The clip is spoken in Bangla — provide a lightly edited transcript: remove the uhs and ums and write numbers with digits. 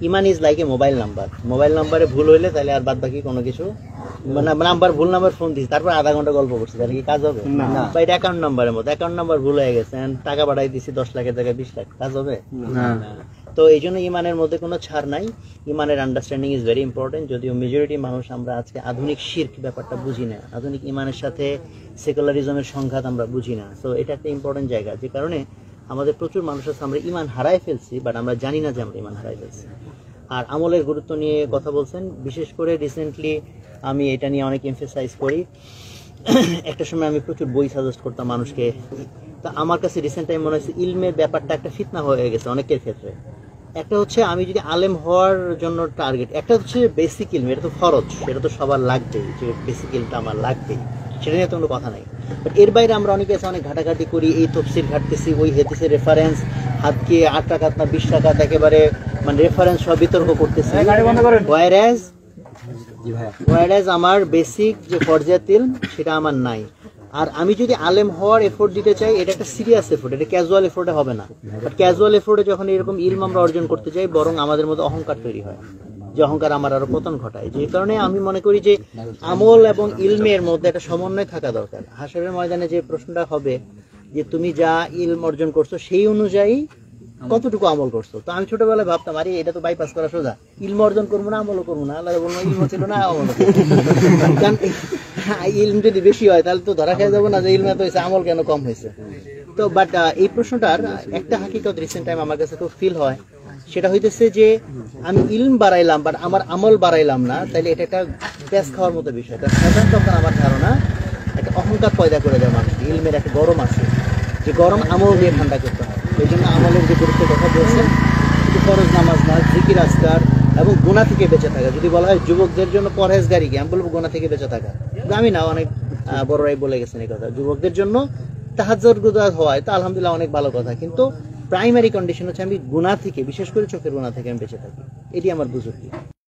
Iman is like a mobile নাম্বারে ভুল হইলে তাহলে আর বাদ বাকি কোনো কিছু ভুল নাম্বার ফোন দিচ্ছি তারপর আধা ঘন্টা গল্প করছি তাহলে কি কাজ হবে? বা এটা অ্যাকাউন্ট নাম্বারের মতো, অ্যাকাউন্ট নাম্বার ভুল হয়ে গেছে, টাকা পাঠাই দিচ্ছি 10 লাখের জায়গায় 20 লাখ, কাজ হবে? তো এই জন্য ইমানের মধ্যে কোনো ছাড় নাই। ইমানের আন্ডারস্ট্যান্ডিং ইজ ভেরি ইম্পর্টেন্ট। যদিও মেজরিটি মানুষ আমরা আজকে আধুনিক শিরক ব্যাপারটা বুঝি না, আধুনিক ইমানের সাথে সেকুলারিজমের সংঘাত আমরা বুঝি না। সো এটা একটা ইম্পর্টেন্ট জায়গা, যে কারণে আমাদের প্রচুর মানুষ আছে আমরা ইমান হারাই ফেলছি, বাট আমরা জানি না যে আমরা ইমান হারাই ফেলছি। আর আমলের গুরুত্ব নিয়ে কথা বলছেন, বিশেষ করে রিসেন্টলি আমি এটা নিয়ে অনেক এমফেসাইজ করি। একটা সময় আমি প্রচুর বই সাজেস্ট করতাম মানুষকে। তা আমার কাছে রিসেন্ট টাইম মনে হচ্ছে ইলমের ব্যাপারটা একটা ফিতনা হয়ে গেছে অনেকের ক্ষেত্রে। একটা হচ্ছে আমি যদি আলেম হওয়ার জন্য টার্গেট, একটা হচ্ছে বেসিক ইলম, এটা তো ফরজ, সেটা তো সবার লাগবেই, যে বেসিক ইলমটা আমার লাগবেই, সেটা নিয়ে তো কোনো কথা নাই। বাট এর বাইরে আমরা অনেকে আছে অনেক ঘাটাঘাটি করি, এই তফসির ঘাটতেছি, ওই হাদিসের রেফারেন্স হাতকে 8 টাকা না 20 টাকা একেবারে মানে রেফারেন্স সব বিতর্ক করতেছি। ওয়াইরাজ আমার বেসিক যে ফরজিয়াত ইলম সেটা আমার নাই। আর আমি যদি আলেম হওয়ার এফোর্ট দিতে চাই, এটা একটা সিরিয়াস এফোর্ট, এটা ক্যাজুয়াল এফোর্টে হবে না। বাট ক্যাজুয়াল এফোর্টে যখন এরকম ইলম আমরা অর্জন করতে চাই, বরং আমাদের মধ্যে অহংকার তৈরি হয়, যে অহংকার আমার আরো পতন ঘটায়। যে কারণে আমি মনে করি যে আমল এবং ইলমের মধ্যে একটা সমন্বয় থাকা দরকার। হাসরের ময়দানে যে প্রশ্নটা হবে যে তুমি যা ইলম অর্জন করছো সেই অনুযায়ী কতটুকু আমল করছো। তো আমি ছোটবেলায় ভাবতাম আরে এটা তো বাইপাস করা সোজা, ইলম অর্জন করবো না আমলও করবো না, আল্লাহ বলবো ইলম ছিল না আমল। কারণ ইলম যদি বেশি হয় তাহলে তো ধরা খেয়ে যাবো না যে ইলম এত হয়েছে আমল কেন কম হয়েছে। তো বাট এই প্রশ্নটার একটা হাকিকত রিসেন্ট টাইম আমার কাছে খুব ফিল হয়, সেটা হইতেছে যে আমি ইলম বাড়াইলাম বাট আমার আমল বাড়াইলাম না, তাইলে এটা একটা প্যাস খাওয়ার মতো বিষয়। তখন আমার ধারণা একটা অহংকার পয়দা করে দেয় মানুষ। ইলমের একটা গরম আছে, যে গরম আমল দিয়ে ঠান্ডা করতে হয়। এই জন্য আমলের যে গুরুত্বের কথা বলছেন, শুধু ফরজ নামাজ নয়, জিকির আজকার এবং গুনাহ থেকে বেঁচে থাকা। যদি বলা হয় যুবকদের জন্য পরহেজগারি কি, আমি বলবো গুনাহ থেকে বেঁচে থাকা। আমি না, অনেক বড়রাই বলে গেছেন এই কথা। যুবকদের জন্য তাহাজ্জুদ গুজার হয় তো আলহামদুলিল্লাহ অনেক ভালো কথা, কিন্তু প্রাইমারি কন্ডিশন হচ্ছে আমি গুনাহ থেকে, বিশেষ করে চোখের গুনাহ থেকে আমি বেঁচে থাকি। এটি আমার বুজুর্গি।